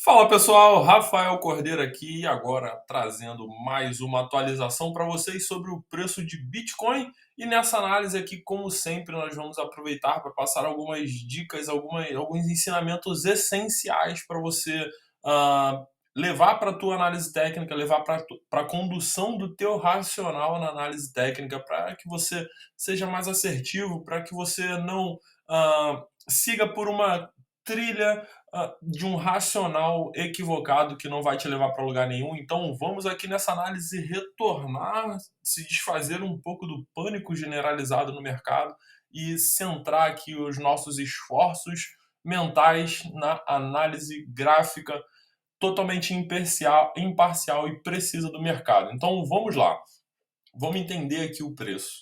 Fala pessoal, Rafael Cordeiro aqui, agora trazendo mais uma atualização para vocês sobre o preço de Bitcoin. E nessa análise aqui, como sempre, nós vamos aproveitar para passar algumas dicas, alguns ensinamentos essenciais para você ah, levar para a tua análise técnica, levar para a condução do teu racional na análise técnica, para que você seja mais assertivo, para que você não siga por uma trilha de um racional equivocado que não vai te levar para lugar nenhum. Então, vamos aqui nessa análise retornar, se desfazer um pouco do pânico generalizado no mercado e centrar aqui os nossos esforços mentais na análise gráfica totalmente imparcial e precisa do mercado. Então, vamos lá. Vamos entender aqui o preço.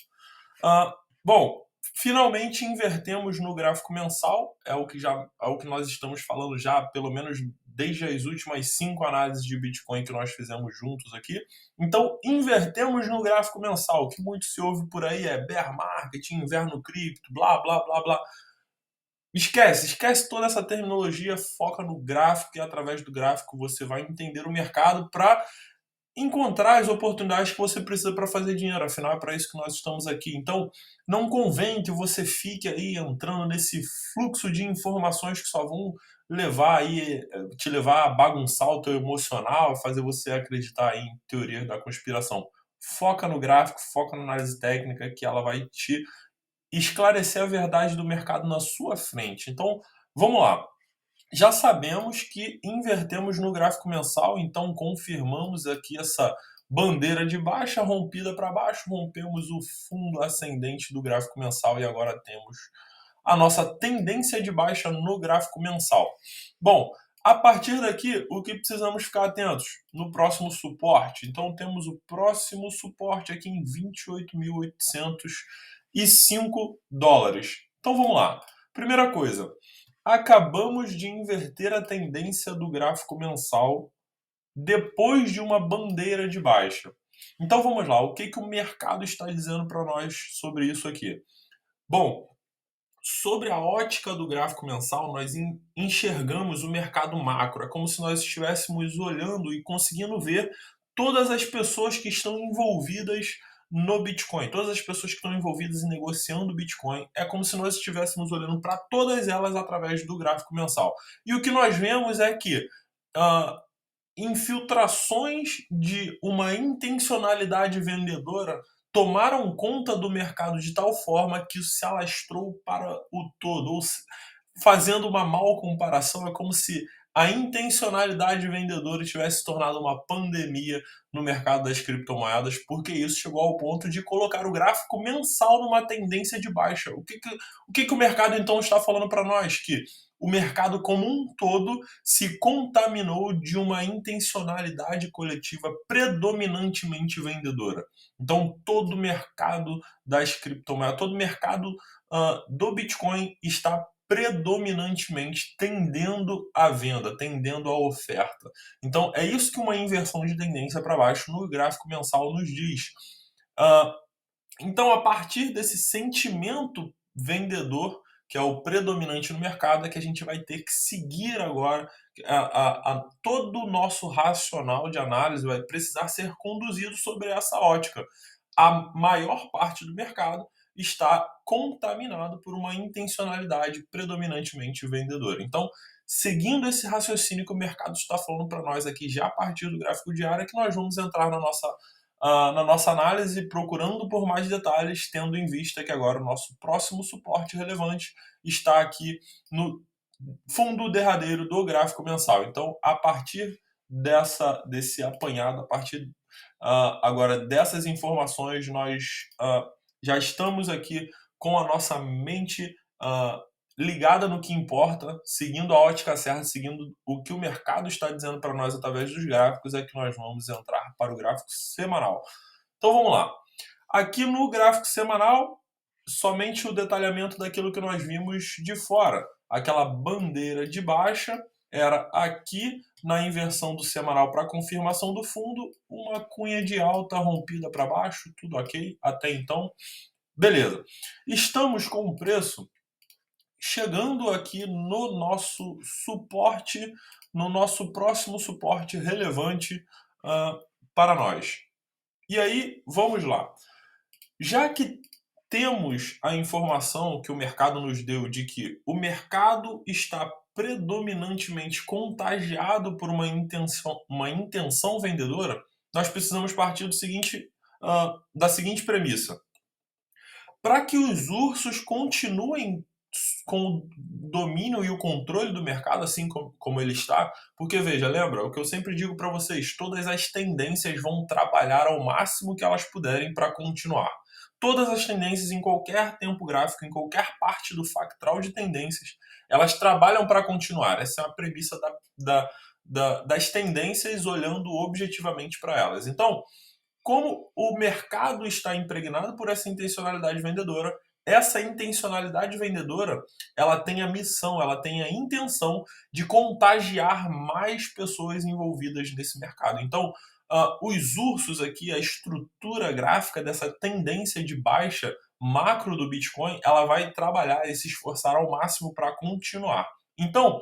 Ah, bom, finalmente invertemos no gráfico mensal, é o que nós estamos falando já, pelo menos desde as últimas 5 análises de Bitcoin que nós fizemos juntos aqui. Então, invertemos no gráfico mensal. O que muito se ouve por aí é bear market, inverno cripto, blá, blá, blá, blá. Esquece toda essa terminologia, foca no gráfico e através do gráfico você vai entender o mercado para encontrar as oportunidades que você precisa para fazer dinheiro. Afinal, é para isso que nós estamos aqui. Então, não convém que você fique aí entrando nesse fluxo de informações que só vão te levar a bagunçar o teu emocional, fazer você acreditar em teorias da conspiração. Foca no gráfico, foca na análise técnica, que ela vai te esclarecer a verdade do mercado na sua frente. Então, vamos lá. Já sabemos que invertemos no gráfico mensal, então confirmamos aqui essa bandeira de baixa rompida para baixo, rompemos o fundo ascendente do gráfico mensal e agora temos a nossa tendência de baixa no gráfico mensal. Bom, a partir daqui, o que precisamos ficar atentos? No próximo suporte. Então, temos o próximo suporte aqui em 28.805 dólares. Então, vamos lá. Primeira coisa, acabamos de inverter a tendência do gráfico mensal depois de uma bandeira de baixa. Então vamos lá, o que o mercado está dizendo para nós sobre isso aqui? Bom, sobre a ótica do gráfico mensal, nós enxergamos o mercado macro. É como se nós estivéssemos olhando e conseguindo ver todas as pessoas que estão envolvidas no Bitcoin, todas as pessoas que estão envolvidas em negociando Bitcoin. É como se nós estivéssemos olhando para todas elas através do gráfico mensal. E o que nós vemos é que uh, infiltrações de uma intencionalidade vendedora tomaram conta do mercado de tal forma que se alastrou para o todo. Fazendo uma mal comparação, é como se a intencionalidade vendedora tivesse tornado uma pandemia no mercado das criptomoedas, porque isso chegou ao ponto de colocar o gráfico mensal numa tendência de baixa. O que o mercado então está falando para nós? Que o mercado como um todo se contaminou de uma intencionalidade coletiva predominantemente vendedora. Então, todo o mercado das criptomoedas, todo o mercado do Bitcoin está predominantemente tendendo à venda, tendendo à oferta. Então, é isso que uma inversão de tendência para baixo no gráfico mensal nos diz. Uh, então, a partir desse sentimento vendedor, que é o predominante no mercado, é que a gente vai ter que seguir agora todo o nosso racional de análise vai precisar ser conduzido sobre essa ótica. A maior parte do mercado está contaminado por uma intencionalidade predominantemente vendedora. Então, seguindo esse raciocínio que o mercado está falando para nós aqui já a partir do gráfico diário, é que nós vamos entrar na nossa análise, procurando por mais detalhes, tendo em vista que agora o nosso próximo suporte relevante está aqui no fundo derradeiro do gráfico mensal. Então, a partir desse apanhado, a partir agora dessas informações, nós já estamos aqui com a nossa mente ligada no que importa, seguindo a ótica certa, seguindo o que o mercado está dizendo para nós através dos gráficos, é que nós vamos entrar para o gráfico semanal. Então vamos lá. Aqui no gráfico semanal, somente o detalhamento daquilo que nós vimos de fora. Aquela bandeira de baixa era aqui na inversão do semanal para confirmação do fundo, uma cunha de alta rompida para baixo, tudo ok até então. Beleza. Estamos com o preço chegando aqui no nosso suporte, no nosso próximo suporte relevante uh, para nós. E aí, vamos lá. Já que temos a informação que o mercado nos deu de que o mercado está predominantemente contagiado por uma intenção vendedora, nós precisamos partir da seguinte premissa. Para que os ursos continuem com o domínio e o controle do mercado, assim como ele está, porque veja, lembra o que eu sempre digo para vocês: todas as tendências vão trabalhar ao máximo que elas puderem para continuar. Todas as tendências em qualquer tempo gráfico, em qualquer parte do factral de tendências, elas trabalham para continuar. Essa é a premissa das tendências olhando objetivamente para elas. Então, como o mercado está impregnado por essa intencionalidade vendedora, essa intencionalidade vendedora, ela tem a missão, ela tem a intenção de contagiar mais pessoas envolvidas nesse mercado. Então, os ursos aqui, a estrutura gráfica dessa tendência de baixa macro do Bitcoin, ela vai trabalhar e se esforçar ao máximo para continuar. Então,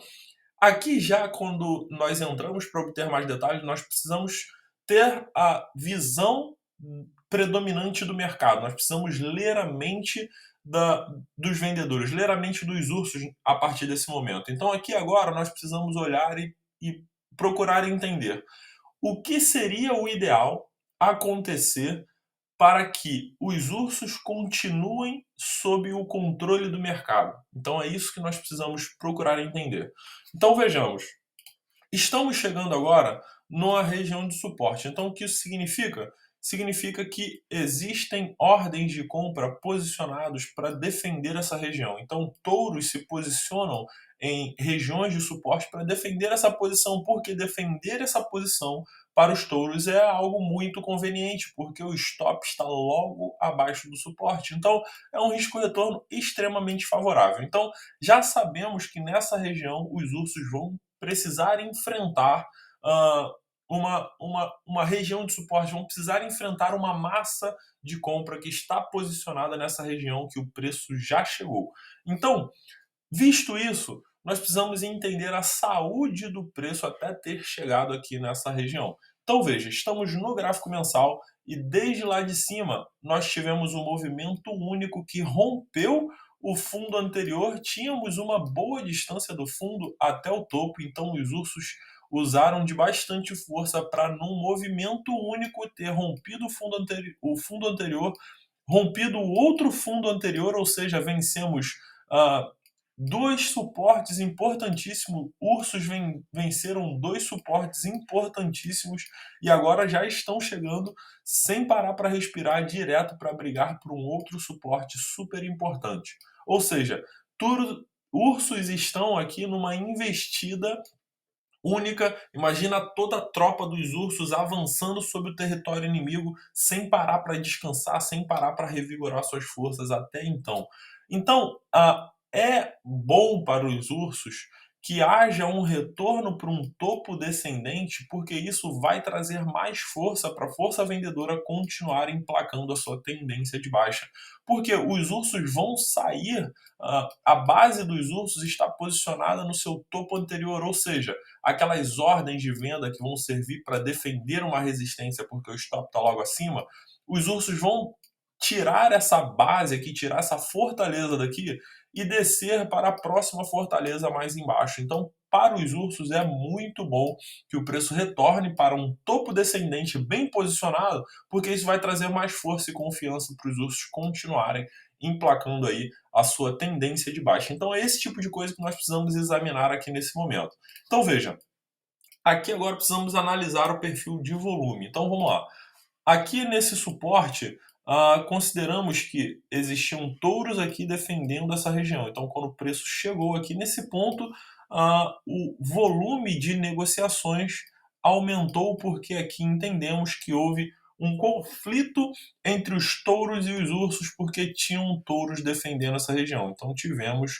aqui já quando nós entramos para obter mais detalhes, nós precisamos ter a visão predominante do mercado. Nós precisamos ler a mente dos vendedores, ler a mente dos ursos a partir desse momento. Então aqui agora nós precisamos olhar e procurar entender o que seria o ideal acontecer para que os ursos continuem sob o controle do mercado. Então é isso que nós precisamos procurar entender. Então vejamos, estamos chegando agora numa região de suporte. Então o que isso significa? Significa que existem ordens de compra posicionados para defender essa região. Então touros se posicionam em regiões de suporte para defender essa posição, porque defender essa posição para os touros é algo muito conveniente, porque o stop está logo abaixo do suporte. Então, é um risco-retorno extremamente favorável. Então, já sabemos que nessa região os ursos vão precisar enfrentar uma região de suporte, vão precisar enfrentar uma massa de compra que está posicionada nessa região que o preço já chegou. Então, visto isso, nós precisamos entender a saúde do preço até ter chegado aqui nessa região. Então veja, estamos no gráfico mensal e desde lá de cima nós tivemos um movimento único que rompeu o fundo anterior, tínhamos uma boa distância do fundo até o topo, então os ursos usaram de bastante força para num movimento único ter rompido o fundo anterior, rompido o outro fundo anterior, ou seja, vencemos dois suportes importantíssimos. Ursos venceram dois suportes importantíssimos e agora já estão chegando sem parar para respirar direto para brigar por um outro suporte super importante. Ou seja, ursos estão aqui numa investida única. Imagina toda a tropa dos ursos avançando sobre o território inimigo sem parar para descansar, sem parar para revigorar suas forças até então. Então, é bom para os ursos que haja um retorno para um topo descendente, porque isso vai trazer mais força para a força vendedora continuar emplacando a sua tendência de baixa. Porque os ursos vão sair, a base dos ursos está posicionada no seu topo anterior, ou seja, aquelas ordens de venda que vão servir para defender uma resistência porque o stop está logo acima, os ursos vão tirar essa base aqui, tirar essa fortaleza daqui e descer para a próxima fortaleza mais embaixo. Então, para os ursos é muito bom que o preço retorne para um topo descendente bem posicionado, porque isso vai trazer mais força e confiança para os ursos continuarem emplacando aí a sua tendência de baixa. Então é esse tipo de coisa que nós precisamos examinar aqui nesse momento. Então veja, aqui agora precisamos analisar o perfil de volume. Então vamos lá. Aqui nesse suporte, consideramos que existiam touros aqui defendendo essa região. Então, quando o preço chegou aqui nesse ponto, o volume de negociações aumentou, porque aqui entendemos que houve um conflito entre os touros e os ursos, porque tinham touros defendendo essa região. Então, tivemos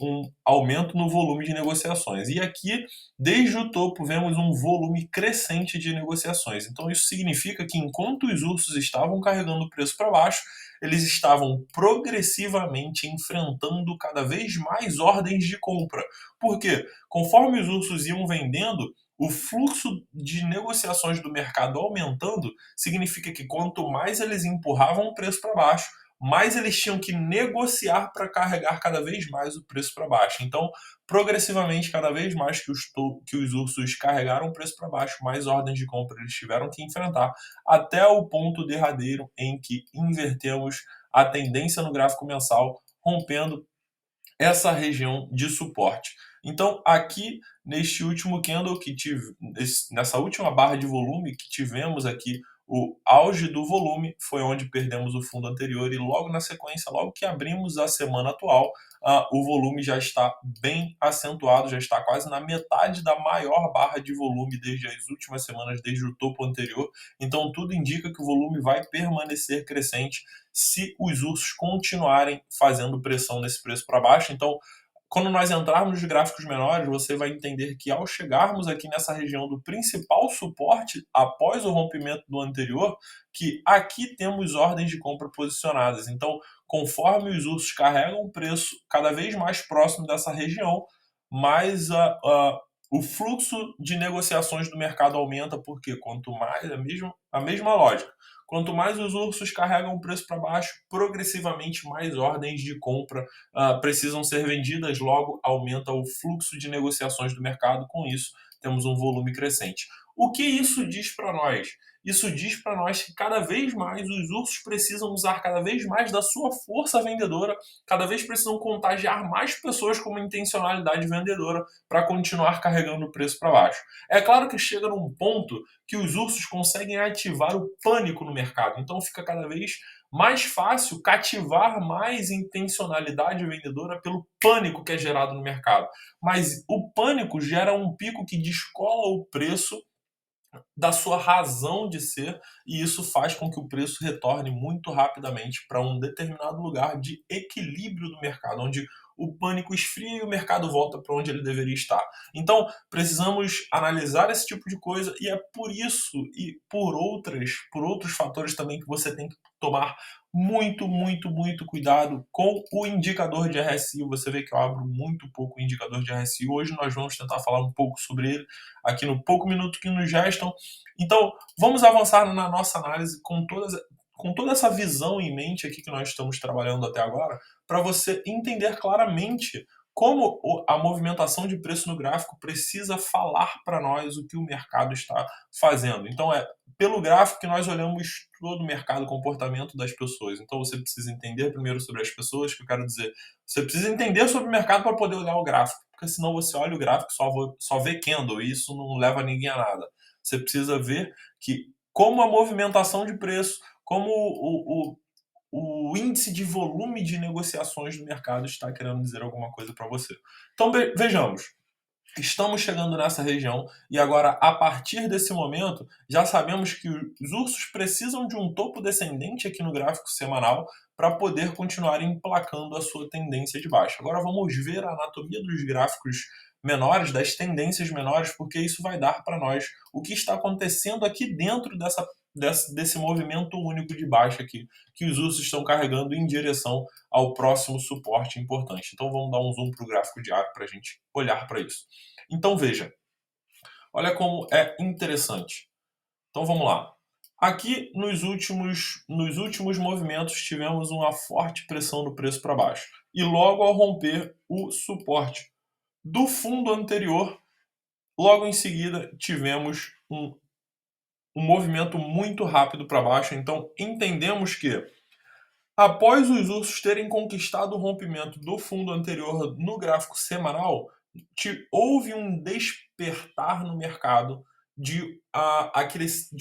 um aumento no volume de negociações. E aqui, desde o topo, vemos um volume crescente de negociações. Então, isso significa que enquanto os ursos estavam carregando o preço para baixo, eles estavam progressivamente enfrentando cada vez mais ordens de compra. Por quê? Conforme os ursos iam vendendo, o fluxo de negociações do mercado aumentando significa que quanto mais eles empurravam o preço para baixo, mais eles tinham que negociar para carregar cada vez mais o preço para baixo. Então, progressivamente, cada vez mais que os ursos carregaram o preço para baixo, mais ordens de compra eles tiveram que enfrentar, até o ponto derradeiro em que invertemos a tendência no gráfico mensal, rompendo essa região de suporte. Então, aqui neste último candle nessa última barra de volume que tivemos aqui, o auge do volume foi onde perdemos o fundo anterior e logo na sequência, logo que abrimos a semana atual, o volume já está bem acentuado, já está quase na metade da maior barra de volume desde as últimas semanas, desde o topo anterior. Então, tudo indica que o volume vai permanecer crescente se os ursos continuarem fazendo pressão nesse preço para baixo. Então, quando nós entrarmos nos gráficos menores, você vai entender que ao chegarmos aqui nessa região do principal suporte, após o rompimento do anterior, que aqui temos ordens de compra posicionadas. Então, conforme os ursos carregam o preço cada vez mais próximo dessa região, mais o fluxo de negociações do mercado aumenta, porque quanto mais, a mesma lógica, quanto mais os ursos carregam o preço para baixo, progressivamente mais ordens de compra precisam ser vendidas, logo aumenta o fluxo de negociações do mercado, com isso temos um volume crescente. O que isso diz para nós? Isso diz para nós que cada vez mais os ursos precisam usar cada vez mais da sua força vendedora, cada vez precisam contagiar mais pessoas com uma intencionalidade vendedora para continuar carregando o preço para baixo. É claro que chega num ponto que os ursos conseguem ativar o pânico no mercado, então fica cada vez mais fácil cativar mais intencionalidade vendedora pelo pânico que é gerado no mercado. Mas o pânico gera um pico que descola o preço da sua razão de ser, e isso faz com que o preço retorne muito rapidamente para um determinado lugar de equilíbrio do mercado, onde o pânico esfria e o mercado volta para onde ele deveria estar. Então, precisamos analisar esse tipo de coisa, e é por isso e por outros fatores também que você tem que tomar muito cuidado com o indicador de RSI. Você vê que eu abro muito pouco o indicador de RSI. Hoje nós vamos tentar falar um pouco sobre ele aqui no pouco minuto que nos restam. Então, vamos avançar na nossa análise com toda essa visão em mente aqui que nós estamos trabalhando até agora, para você entender claramente como a movimentação de preço no gráfico precisa falar para nós o que o mercado está fazendo. Então, é pelo gráfico que nós olhamos todo o mercado, o comportamento das pessoas. Então, você precisa entender primeiro sobre as pessoas, que eu quero dizer, você precisa entender sobre o mercado para poder olhar o gráfico, porque senão você olha o gráfico e só vê candle, e isso não leva ninguém a nada. Você precisa ver que como a movimentação de preço, como o índice de volume de negociações do mercado está querendo dizer alguma coisa para você. Então, vejamos. Estamos chegando nessa região e agora, a partir desse momento, já sabemos que os ursos precisam de um topo descendente aqui no gráfico semanal para poder continuar emplacando a sua tendência de baixa. Agora vamos ver a anatomia dos gráficos menores, das tendências menores, porque isso vai dar para nós o que está acontecendo aqui dentro desse movimento único de baixa aqui, que os ursos estão carregando em direção ao próximo suporte importante. Então vamos dar um zoom para o gráfico diário para a gente olhar para isso. Então veja, olha como é interessante. Então vamos lá. Aqui nos últimos movimentos tivemos uma forte pressão do preço para baixo. E logo ao romper o suporte do fundo anterior, logo em seguida tivemos um movimento muito rápido para baixo. Então entendemos que após os ursos terem conquistado o rompimento do fundo anterior no gráfico semanal, houve um despertar no mercado de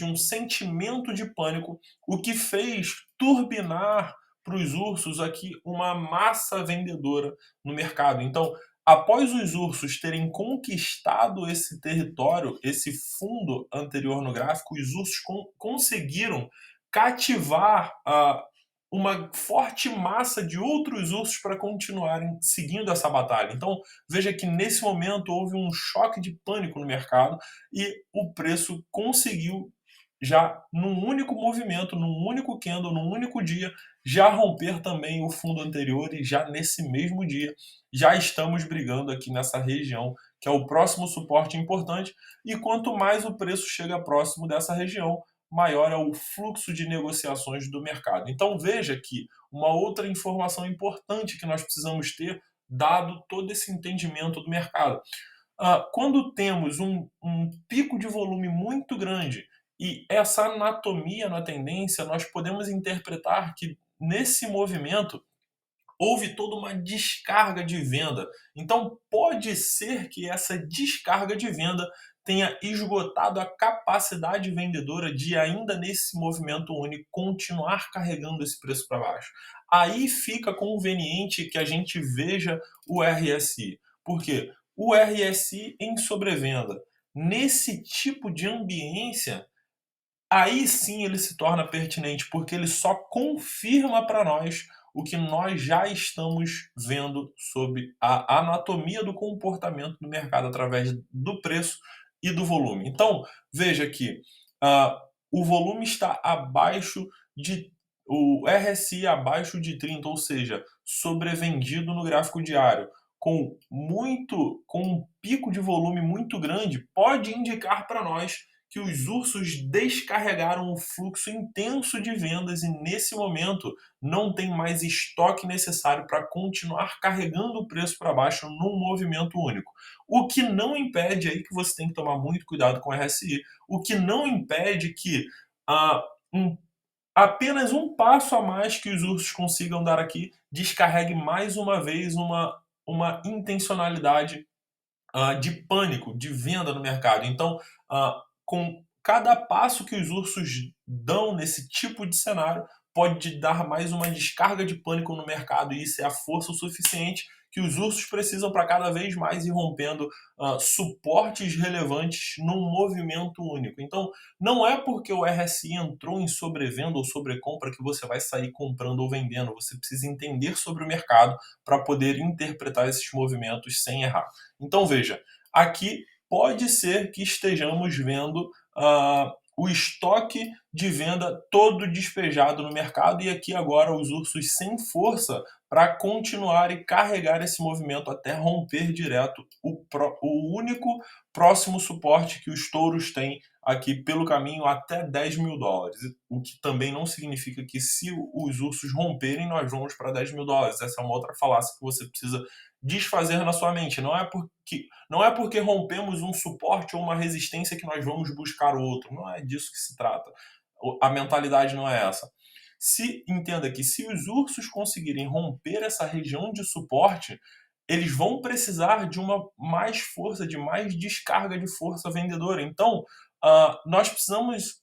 um sentimento de pânico, o que fez turbinar para os ursos aqui uma massa vendedora no mercado. Então, após os ursos terem conquistado esse território, esse fundo anterior no gráfico, os ursos conseguiram cativar uma forte massa de outros ursos para continuarem seguindo essa batalha. Então, veja que nesse momento houve um choque de pânico no mercado e o preço conseguiu já num único movimento, num único candle, num único dia, já romper também o fundo anterior e já nesse mesmo dia já estamos brigando aqui nessa região, que é o próximo suporte importante, e quanto mais o preço chega próximo dessa região, maior é o fluxo de negociações do mercado. Então veja que uma outra informação importante que nós precisamos ter, dado todo esse entendimento do mercado. Quando temos um pico de volume muito grande e essa anatomia na tendência, nós podemos interpretar que nesse movimento houve toda uma descarga de venda. Então, pode ser que essa descarga de venda tenha esgotado a capacidade vendedora de, ainda nesse movimento único, continuar carregando esse preço para baixo. Aí fica conveniente que a gente veja o RSI. Por quê? O RSI em sobrevenda. Nesse tipo de ambiência, aí sim ele se torna pertinente, porque ele só confirma para nós o que nós já estamos vendo sobre a anatomia do comportamento do mercado através do preço e do volume. Então, veja que ah, o volume está abaixo de. O RSI abaixo de 30, ou seja, sobrevendido no gráfico diário, com um pico de volume muito grande, pode indicar para nós que os ursos descarregaram um fluxo intenso de vendas e nesse momento não tem mais estoque necessário para continuar carregando o preço para baixo num movimento único. O que não impede aí que você tem que tomar muito cuidado com o RSI, o que não impede que ah, um, apenas um passo a mais que os ursos consigam dar aqui descarregue mais uma vez uma intencionalidade de pânico, de venda no mercado. Então, com cada passo que os ursos dão nesse tipo de cenário, pode dar mais uma descarga de pânico no mercado, e isso é a força o suficiente que os ursos precisam para cada vez mais ir rompendo suportes relevantes num movimento único. Então, não é porque o RSI entrou em sobrevenda ou sobrecompra que você vai sair comprando ou vendendo. Você precisa entender sobre o mercado para poder interpretar esses movimentos sem errar. Então veja, aqui pode ser que estejamos vendo o estoque de venda todo despejado no mercado e aqui agora os ursos sem força para continuar e carregar esse movimento até romper direto o único próximo suporte que os touros têm aqui pelo caminho até 10 mil dólares. O que também não significa que se os ursos romperem, nós vamos para 10 mil dólares. Essa é uma outra falácia que você precisa desfazer na sua mente. Não é porque rompemos um suporte ou uma resistência que nós vamos buscar outro. Não é disso que se trata. A mentalidade não é essa. Se entenda que se os ursos conseguirem romper essa região de suporte, eles vão precisar de uma mais força, de mais descarga de força vendedora. Então, nós precisamos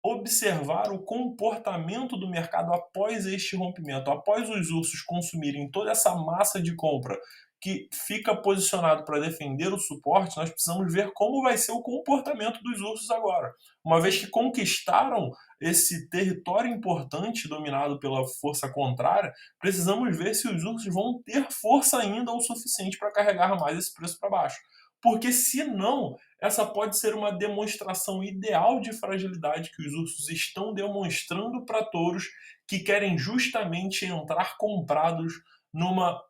observar o comportamento do mercado após este rompimento, após os ursos consumirem toda essa massa de compra que fica posicionado para defender o suporte, nós precisamos ver como vai ser o comportamento dos ursos agora. Uma vez que conquistaram esse território importante dominado pela força contrária, precisamos ver se os ursos vão ter força ainda o suficiente para carregar mais esse preço para baixo. Porque se não, essa pode ser uma demonstração ideal de fragilidade que os ursos estão demonstrando para touros que querem justamente entrar comprados numa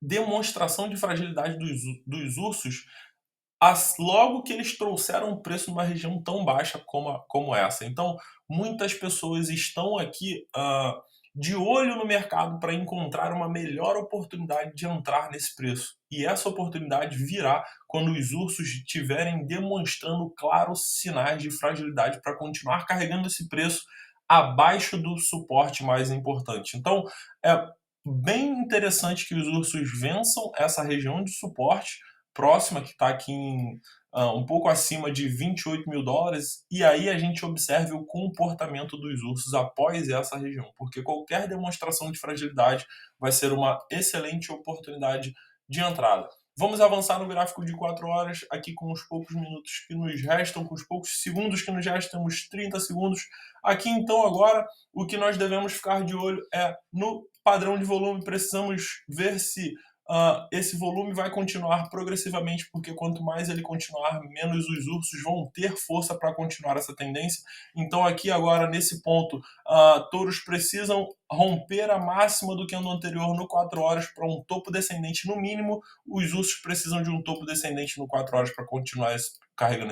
demonstração de fragilidade dos ursos logo que eles trouxeram o preço numa região tão baixa como essa. Então, muitas pessoas estão aqui de olho no mercado para encontrar uma melhor oportunidade de entrar nesse preço. E essa oportunidade virá quando os ursos estiverem demonstrando claros sinais de fragilidade para continuar carregando esse preço abaixo do suporte mais importante. Então, é bem interessante que os ursos vençam essa região de suporte próxima, que está aqui um pouco acima de 28 mil dólares, e aí a gente observe o comportamento dos ursos após essa região, porque qualquer demonstração de fragilidade vai ser uma excelente oportunidade de entrada. Vamos avançar no gráfico de 4 horas, aqui com os poucos minutos que nos restam, com os poucos segundos que nos restam, temos 30 segundos. Aqui então agora, o que nós devemos ficar de olho é no padrão de volume, precisamos ver se esse volume vai continuar progressivamente, porque quanto mais ele continuar, menos os ursos vão ter força para continuar essa tendência. Então aqui agora, nesse ponto, touros precisam romper a máxima do candle anterior no 4 horas para um topo descendente no mínimo. Os ursos precisam de um topo descendente no 4 horas para continuar carregando